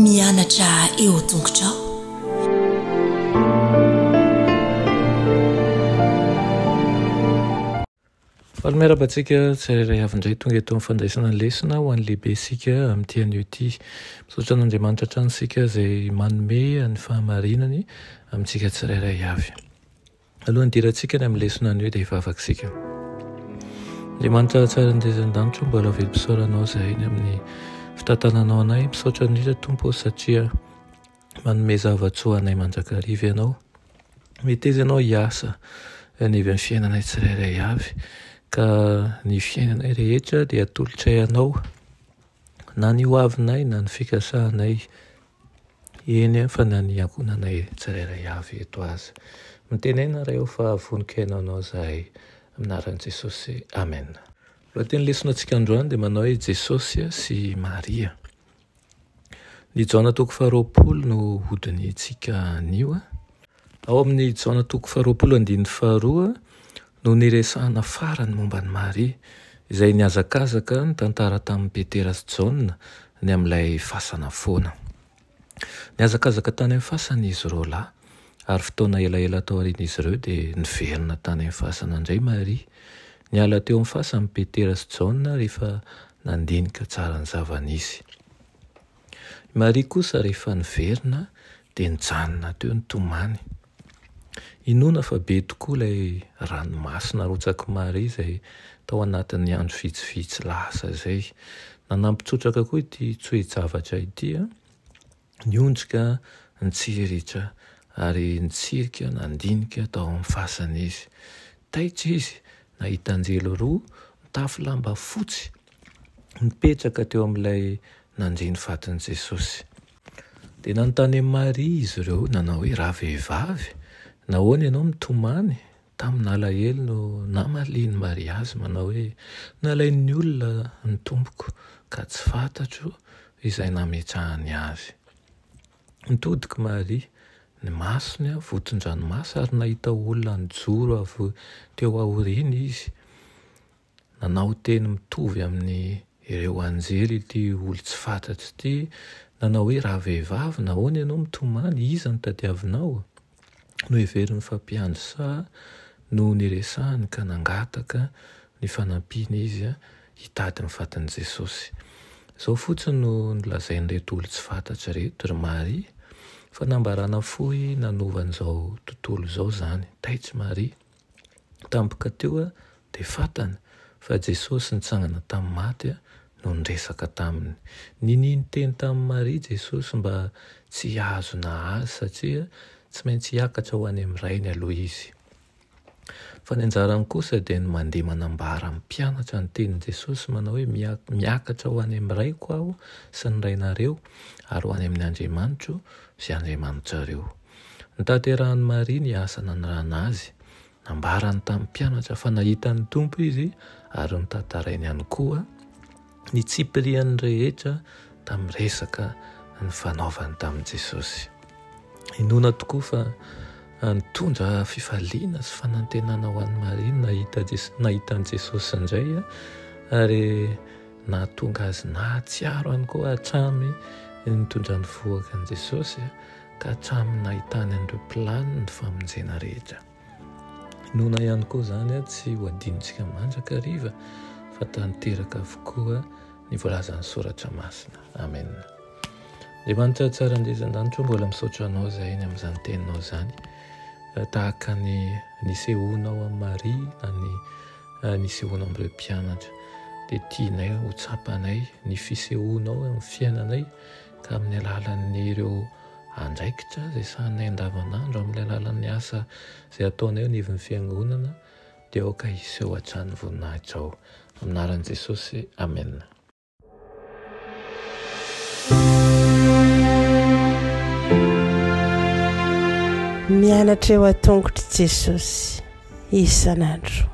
mianatra eo tongotrao. Miarabantsika tsirairay avy-indray tonga eto amin'ny fandraisana lesona ho an'ny lehibe sika amin'ity anio ity. Misaotra an'Andriamanitra hatrany sika izay manome ny fahamarinany amintsika tsirairay avy. Alohan'ny dirantsika ny amin'ny lesona anio dia hivavaksika. Andriamanitra tsara indezan-danitro mbola velom-pisaoranao izahay ny amin'ny fitantananao anay. Misaotra indrindra Tompo satria manome zava-tsoa anay mandrakariva ianao. Meteza ianao hiasa ny avy amin'ny fiainanay tsirairay avy. Ka ny fiainanay rehetra dia atolotra ianao, na ny hoavinay na ny fikasahanay eny fa na ny ankonanay tsirairay avy eto azy. Mitenena ray aho fa voninkainao izahay aminaran'i Jesosy. Amen. Lohateny lesona antsika androany dia manao hoe Jesosy sy Maria. Ny Jaona 20 no hodin'itsika anio. Ao amin'ny Jaona 20:2 no niresahana farany momba ny Maria izay niazakazaka ny tantara tamin'ny Petera sy Jaona ny amin'ilay fasana foana. Niazakazaka tany amin'ny fasana izy ireo lahy ary fotoana elaela tao aorian'izy ireo dia niverina tany amin'ny fasana indray Maria. Niala teo amin'ny fasan'ny Petera sy Jaona rehefa nandinika tsara ny zava-nisy. Maria kosa rehefa niverina dia nijanona teo nitomany. Inona fa be tokoa ilay ranomasina rotsaky Maria izay tao anatin'ny andro vitsivitsy lasa izay. Nanampitsotraka koa ity tsoe-javatra ity, niondrika, nitsiritra ary nitsirika, nandinika tao amin'ny fasana izy. Taitra izy nahita anjely roa mitafy lamba fotsy mipetraka teo amin'ilay nandriny fatin'i Jesosy. Dia nanontany Maria izy ireo nanao hoe raha vehivavy, nahoana ianao mitomany? Tamin'ny alahelo no namaliany Maria azy manao hoe nalain'ny olona ny tompoko ka tsy fantatro izay nametrahany azy. Nitodika Maria, ny masony voton-dranomasy ary nahita olona nijoro avy teo aoriana izy. Nanao teny mitovy amin'ny ireo anjely ity olo tsy fantatro ity, nanao hoe raha vehivavy nahoana ianao mitomany? Iza no tadiavinao? No heveriny fampiandry no niresahany ka nangataka ny fanampiana izy hitady ny fatin'i Jesosy. Izao fotsiny no nilazain'ireto olo tsy fantatra reto ry Maria, fa nambarana fohy nanovan'izao tontolo izao izany. Taitra Maria, tampoka teo dia fantany fa Jesosy nitsangana tamin'ny maty no niresaka taminy. Ninino teny tamin'ny Maria Jesosy mba tsy azo nahazy satria tsy maintsy hiakatra ho any amin'ny rainy aloha izy. Fa ny anjarany kosa dia ny mandeha manambara amin'ny mpianatra ny tenin' Jesosy manao hoe miakatra ho any amin'ny raiko aho sy ny rainareo ary ho any amin'ny Andriamanitro sy Andriamanitrareo. Nitanterahan'i Maria ny asa nanirana azy, nambarany tamin'ny mpianatra fa nahitany Tompo izy ary nitantarainy ihany koa ny tsipirian'ny rehetra tamin'ny resaka ny fanaovany tamin'i Jesosy. Inona tokoa fa nitondra fifaliana sy fanantenana ho an'i Maria nahitan'i Jesosy indray ary nahatonga azy nahatsiaro ihany koa hatramy nitondra ny voakan'i Jesosy ka hatramy nahitany an'ireo planiny ny famonjena rehetra. Inona ihany koa izany tsy ho adinontsika mandrakariva fa tanteraka avokoa ny voalazan'ny soratra masina. Amen. Andriamanitra tsara indezan-danitro mbola misaotra anao izahay ny amin'izany teninao izany, tahaka ny nisehoanao amin'ny Maria na ny nisehoanao amin'ireo mpianatra. Dia tianay ho tsapanay ny fisehoanao amin'ny fiainanay ka amin'ny alalan'ireo andraikitra izay sahanay andavanandro, amin'ny alalan'ny asa izay ataonay ny ivon'ny fiangonana, dia aoka hiseho hatrany voninahitra ao. Aminaran'i Jesosy. Amen. Mianatra eo an-tongotry Jesosy isan'andro.